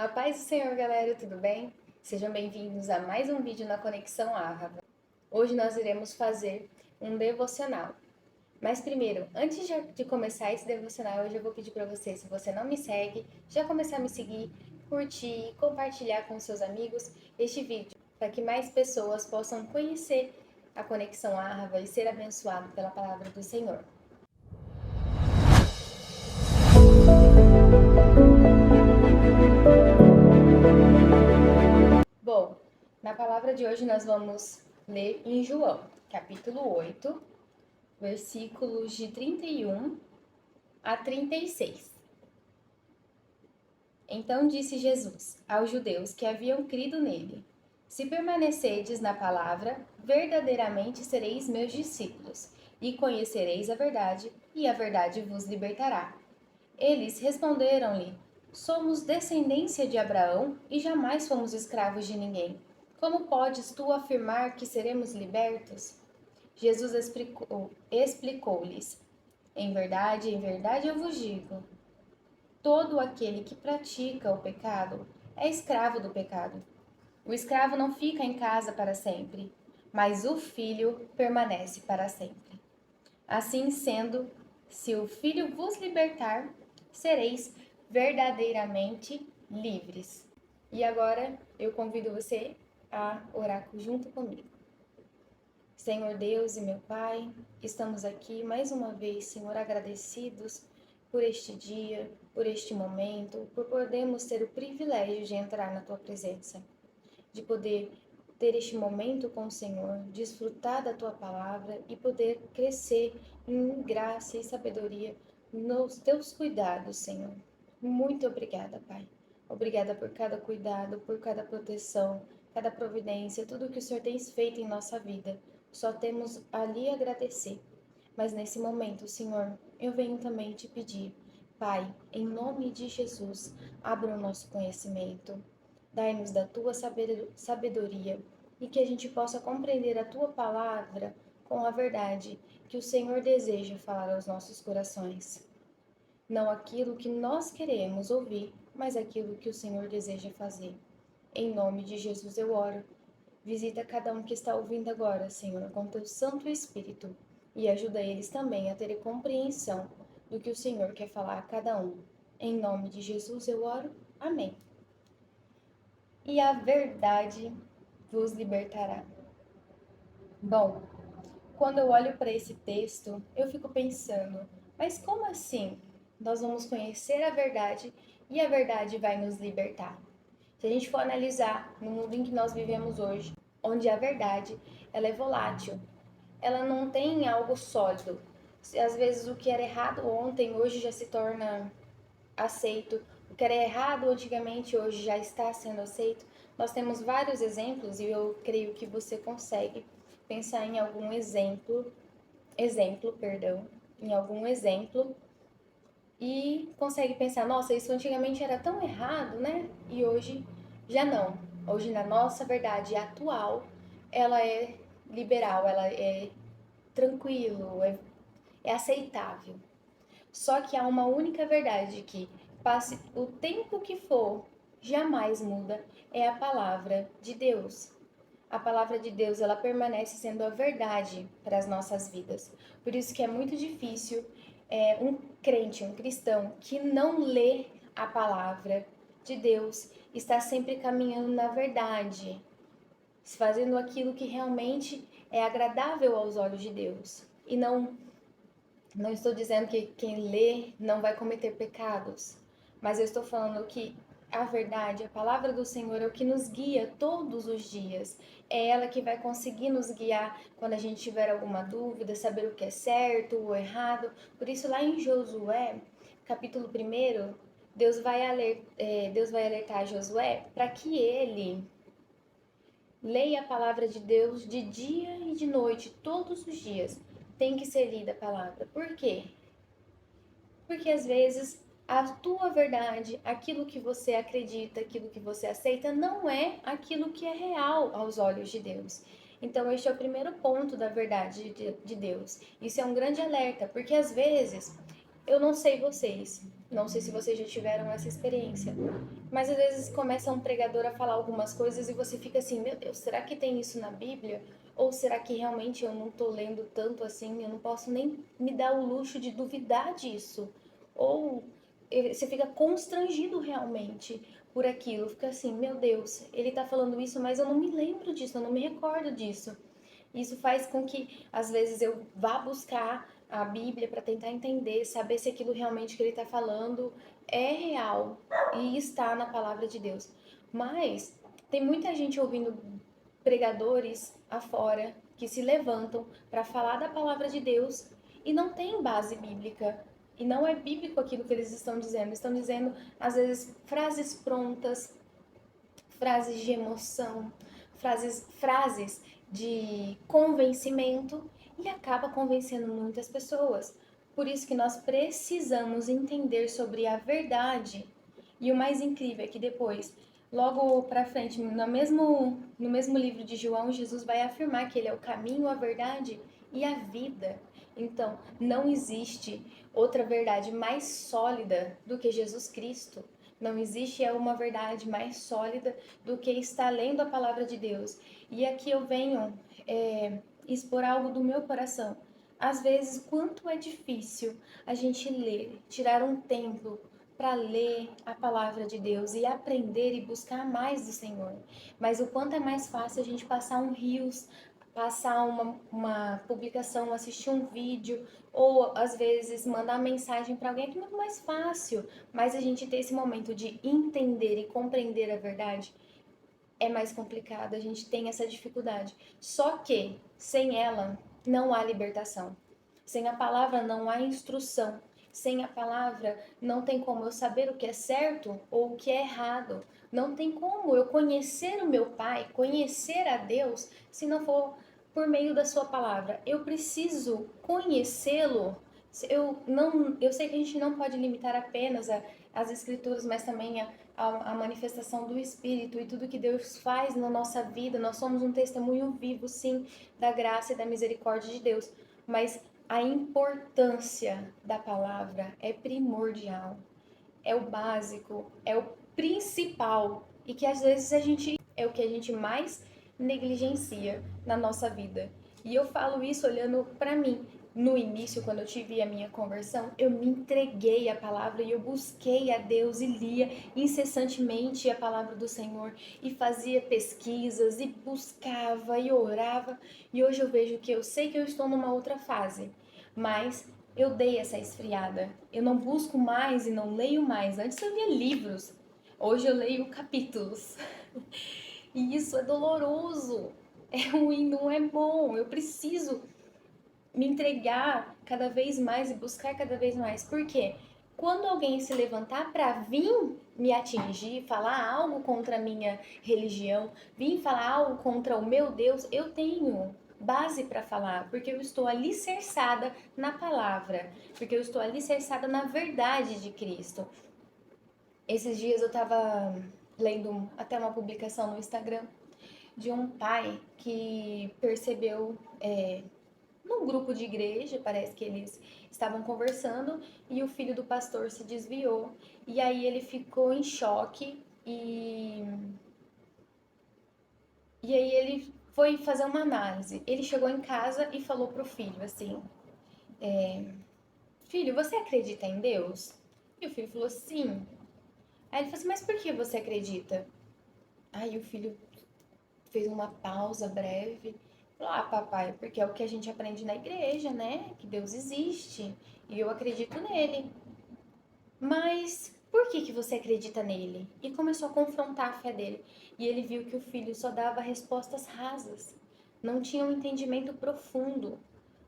A paz do Senhor, galera, tudo bem? Sejam bem-vindos a mais um vídeo na Conexão Árvore. Hoje nós iremos fazer um devocional. Mas primeiro, antes de começar esse devocional, eu já vou pedir para você, se você não me segue, já começar a me seguir, curtir e compartilhar com seus amigos este vídeo, para que mais pessoas possam conhecer a Conexão Árvore e ser abençoado pela palavra do Senhor. Bom, na palavra de hoje nós vamos ler em João, capítulo 8, versículos de 31 a 36. Então disse Jesus aos judeus que haviam crido nele: Se permanecerdes na palavra, verdadeiramente sereis meus discípulos, e conhecereis a verdade, e a verdade vos libertará. Eles responderam-lhe: Somos descendência de Abraão e jamais fomos escravos de ninguém. Como podes tu afirmar que seremos libertos? Jesus explicou-lhes: em verdade eu vos digo, todo aquele que pratica o pecado é escravo do pecado. O escravo não fica em casa para sempre, mas o filho permanece para sempre. Assim sendo, se o filho vos libertar, sereis verdadeiramente livres. E agora eu convido você a orar junto comigo. Senhor Deus e meu Pai, estamos aqui mais uma vez, Senhor, agradecidos por este dia, por este momento, por podermos ter o privilégio de entrar na Tua presença, de poder ter este momento com o Senhor, desfrutar da Tua palavra e poder crescer em graça e sabedoria nos Teus cuidados, Senhor. Muito obrigada, Pai. Obrigada por cada cuidado, por cada proteção, cada providência, tudo que o Senhor tem feito em nossa vida. Só temos ali agradecer. Mas nesse momento, Senhor, eu venho também te pedir, Pai, em nome de Jesus, abra o nosso conhecimento. Dai-nos da tua sabedoria e que a gente possa compreender a tua palavra com a verdade que o Senhor deseja falar aos nossos corações. Não aquilo que nós queremos ouvir, mas aquilo que o Senhor deseja fazer. Em nome de Jesus eu oro. Visita cada um que está ouvindo agora, Senhor, com teu Santo Espírito e ajuda eles também a terem compreensão do que o Senhor quer falar a cada um. Em nome de Jesus eu oro. Amém. E a verdade vos libertará. Bom, quando eu olho para esse texto, eu fico pensando, mas como assim? Nós vamos conhecer a verdade e a verdade vai nos libertar. Se a gente for analisar no mundo em que nós vivemos hoje, onde a verdade ela é volátil, ela não tem algo sólido. Às vezes o que era errado ontem, hoje já se torna aceito. O que era errado antigamente, hoje já está sendo aceito. Nós temos vários exemplos e eu creio que você consegue pensar em algum exemplo, em algum exemplo e consegue pensar, nossa, isso antigamente era tão errado, né? E hoje já não. Hoje na nossa verdade atual, ela é liberal, ela é tranquilo, é aceitável. Só que há uma única verdade que, passe o tempo que for, jamais muda, é a palavra de Deus. A palavra de Deus, ela permanece sendo a verdade para as nossas vidas. Por isso que é muito difícil um crente, um cristão, que não lê a palavra de Deus, está sempre caminhando na verdade, fazendo aquilo que realmente é agradável aos olhos de Deus. E não estou dizendo que quem lê não vai cometer pecados, mas eu estou falando que a verdade, a palavra do Senhor é o que nos guia todos os dias. É ela que vai conseguir nos guiar quando a gente tiver alguma dúvida, saber o que é certo ou errado. Por isso, lá em Josué, capítulo 1, Deus vai alertar Josué para que ele leia a palavra de Deus de dia e de noite, todos os dias. Tem que ser lida a palavra. Por quê? Porque às vezes a tua verdade, aquilo que você acredita, aquilo que você aceita, não é aquilo que é real aos olhos de Deus. Então, este é o primeiro ponto da verdade de Deus. Isso é um grande alerta, porque às vezes, eu não sei vocês, Não sei se vocês já tiveram essa experiência, mas às vezes começa um pregador a falar algumas coisas e você fica assim, meu Deus, será que tem isso na Bíblia? Ou será que realmente eu não tô lendo tanto assim, eu não posso nem me dar o luxo de duvidar disso? Ou você fica constrangido realmente por aquilo, fica assim, meu Deus, ele tá falando isso, mas eu não me lembro disso, eu não me recordo disso. Isso faz com que, às vezes, eu vá buscar a Bíblia para tentar entender, saber se aquilo realmente que ele está falando é real e está na palavra de Deus. Mas tem muita gente ouvindo pregadores afora que se levantam para falar da palavra de Deus e não tem base bíblica. E não é bíblico aquilo que eles estão dizendo. Estão dizendo, às vezes, frases prontas, frases de emoção, frases de convencimento e acaba convencendo muitas pessoas. Por isso que nós precisamos entender sobre a verdade. E o mais incrível é que depois, logo para frente, no mesmo livro de João, Jesus vai afirmar que ele é o caminho, a verdade e a vida. Então, não existe outra verdade mais sólida do que Jesus Cristo. Não existe uma verdade mais sólida do que estar lendo a palavra de Deus. E aqui eu venho expor algo do meu coração. Às vezes, quanto é difícil a gente ler, tirar um tempo para ler a palavra de Deus e aprender e buscar mais do Senhor. Mas o quanto é mais fácil a gente passar um rios, passar uma publicação, assistir um vídeo, ou às vezes mandar mensagem para alguém, que é muito mais fácil. Mas a gente ter esse momento de entender e compreender a verdade é mais complicado, a gente tem essa dificuldade. Só que sem ela não há libertação. Sem a palavra não há instrução. Sem a palavra não tem como eu saber o que é certo ou o que é errado. Não tem como eu conhecer o meu Pai, conhecer a Deus, se não for por meio da sua palavra. Eu preciso conhecê-lo. Eu sei que a gente não pode limitar apenas as escrituras, mas também a manifestação do Espírito e tudo que Deus faz na nossa vida. Nós somos um testemunho vivo, sim, da graça e da misericórdia de Deus. Mas a importância da palavra é primordial, é o básico, é o principal e que às vezes é o que a gente mais negligencia na nossa vida. E eu falo isso olhando para mim. No início, quando eu tive a minha conversão, eu me entreguei à palavra e eu busquei a Deus e lia incessantemente a palavra do Senhor e fazia pesquisas e buscava e orava. E hoje eu vejo que eu sei que eu estou numa outra fase, mas eu dei essa esfriada. Eu não busco mais e não leio mais. Antes eu lia livros, hoje eu leio capítulos. E isso é doloroso, é ruim, não é bom. Eu preciso me entregar cada vez mais e buscar cada vez mais. Por quê? Quando alguém se levantar para vir me atingir, falar algo contra a minha religião, vir falar algo contra o meu Deus, eu tenho base para falar, porque eu estou alicerçada na palavra, porque eu estou alicerçada na verdade de Cristo. Esses dias eu estava lendo até uma publicação no Instagram de um pai que percebeu num grupo de igreja, parece que eles estavam conversando e o filho do pastor se desviou. E aí ele ficou em choque e aí ele foi fazer uma análise. Ele chegou em casa e falou pro filho assim: Filho, você acredita em Deus? E o filho falou: Sim. Aí ele falou assim: Mas por que você acredita? Aí o filho fez uma pausa breve. Falou: Ah, papai, porque é o que a gente aprende na igreja, né? Que Deus existe e eu acredito nele. Mas por que você acredita nele? E começou a confrontar a fé dele. E ele viu que o filho só dava respostas rasas. Não tinha um entendimento profundo,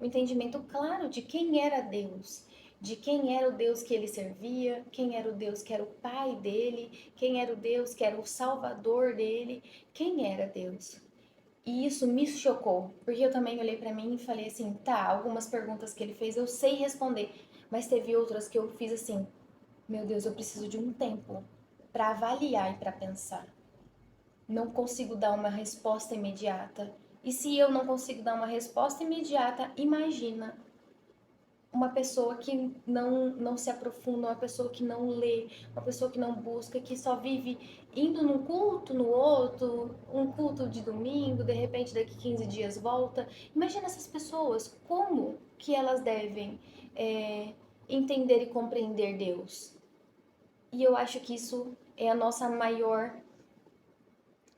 um entendimento claro de quem era Deus, de quem era o Deus que ele servia, quem era o Deus que era o pai dele, quem era o Deus que era o salvador dele, quem era Deus. E isso me chocou, porque eu também olhei pra mim e falei assim, tá, algumas perguntas que ele fez eu sei responder, mas teve outras que eu fiz assim, meu Deus, eu preciso de um tempo para avaliar e para pensar. Não consigo dar uma resposta imediata. E se eu não consigo dar uma resposta imediata, imagina uma pessoa que não se aprofunda, uma pessoa que não lê, uma pessoa que não busca, que só vive indo num culto, no outro, um culto de domingo, de repente daqui 15 dias volta. Imagina essas pessoas, como que elas devem entender e compreender Deus? E eu acho que isso é a nossa maior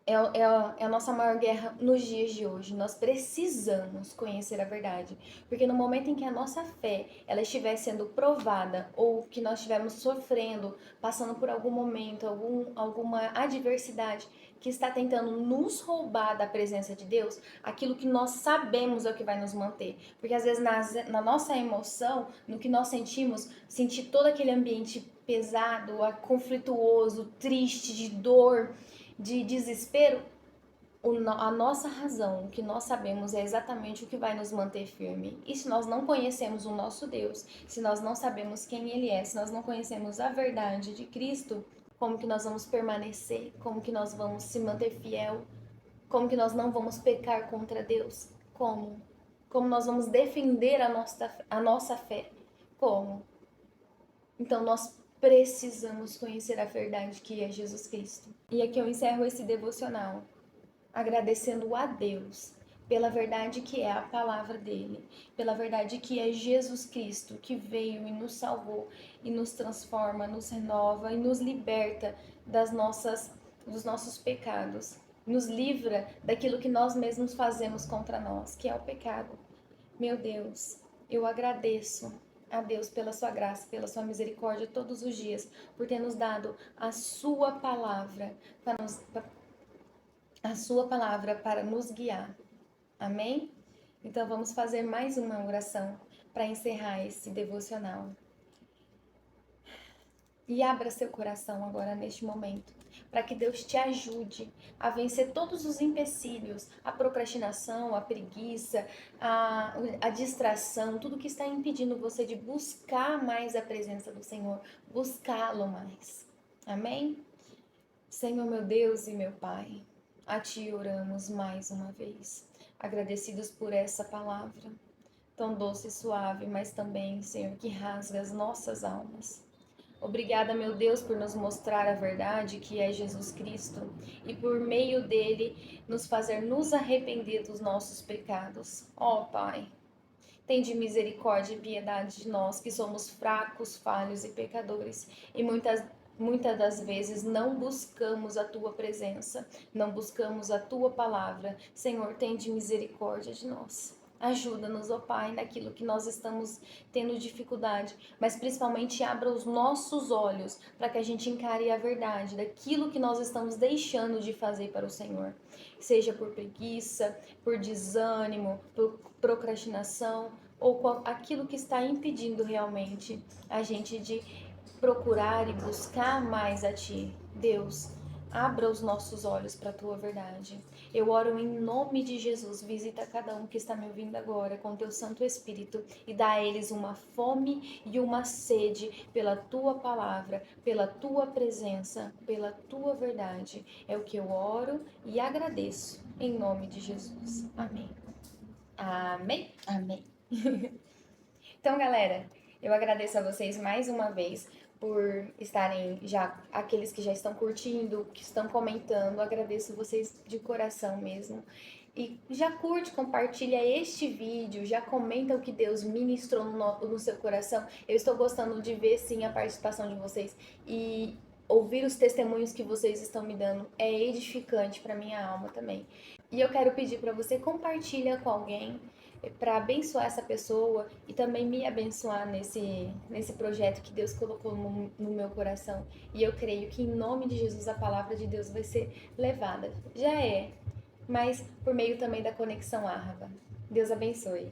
é a nossa maior guerra nos dias de hoje. Nós precisamos conhecer a verdade, porque no momento em que a nossa fé ela estiver sendo provada ou que nós estivermos sofrendo, passando por algum momento, alguma adversidade que está tentando nos roubar da presença de Deus, aquilo que nós sabemos é o que vai nos manter. Porque às vezes na nossa emoção, no que nós sentimos, sentir todo aquele ambiente pesado, conflituoso, triste, de dor, de desespero, a nossa razão, o que nós sabemos é exatamente o que vai nos manter firme. E se nós não conhecemos o nosso Deus, se nós não sabemos quem Ele é, se nós não conhecemos a verdade de Cristo, como que nós vamos permanecer? Como que nós vamos se manter fiel? Como que nós não vamos pecar contra Deus? Como? Como nós vamos defender a nossa fé? Como? Então nós precisamos conhecer a verdade que é Jesus Cristo. E aqui eu encerro esse devocional agradecendo a Deus pela verdade que é a palavra dele, pela verdade que é Jesus Cristo, que veio e nos salvou e nos transforma, nos renova e nos liberta dos nossos pecados, nos livra daquilo que nós mesmos fazemos contra nós, que é o pecado. Meu Deus, eu agradeço a Deus pela sua graça, pela sua misericórdia todos os dias, por ter nos dado a sua palavra para nos guiar. Amém? Então vamos fazer mais uma oração para encerrar esse devocional. E abra seu coração agora neste momento, para que Deus te ajude a vencer todos os empecilhos, a procrastinação, a preguiça, a distração, tudo que está impedindo você de buscar mais a presença do Senhor, buscá-lo mais. Amém? Senhor, meu Deus e meu Pai, a Ti oramos mais uma vez, agradecidos por essa palavra, tão doce e suave, mas também, Senhor, que rasga as nossas almas. Obrigada, meu Deus, por nos mostrar a verdade que é Jesus Cristo e por meio dele nos fazer nos arrepender dos nossos pecados. Ó Pai, tende misericórdia e piedade de nós que somos fracos, falhos e pecadores e muitas das vezes não buscamos a tua presença, não buscamos a tua palavra. Senhor, tende misericórdia de nós. Ajuda-nos, ó Pai, naquilo que nós estamos tendo dificuldade, mas principalmente abra os nossos olhos para que a gente encare a verdade daquilo que nós estamos deixando de fazer para o Senhor. Seja por preguiça, por desânimo, por procrastinação ou aquilo que está impedindo realmente a gente de procurar e buscar mais a Ti. Deus, abra os nossos olhos para a Tua verdade. Eu oro em nome de Jesus. Visita cada um que está me ouvindo agora com Teu Santo Espírito e dá a eles uma fome e uma sede pela Tua palavra, pela Tua presença, pela Tua verdade. É o que eu oro e agradeço em nome de Jesus. Amém. Amém. Amém. Então, galera, eu agradeço a vocês mais uma vez por estarem aqueles que já estão curtindo, que estão comentando. Agradeço vocês de coração mesmo. E já curte, compartilha este vídeo, já comenta o que Deus ministrou no seu coração. Eu estou gostando de ver sim a participação de vocês e ouvir os testemunhos que vocês estão me dando é edificante para minha alma também. E eu quero pedir para você compartilhar com alguém para abençoar essa pessoa e também me abençoar nesse projeto que Deus colocou no meu coração. E eu creio que em nome de Jesus a palavra de Deus vai ser levada. Já é, mas por meio também da Conexão Árvore. Deus abençoe.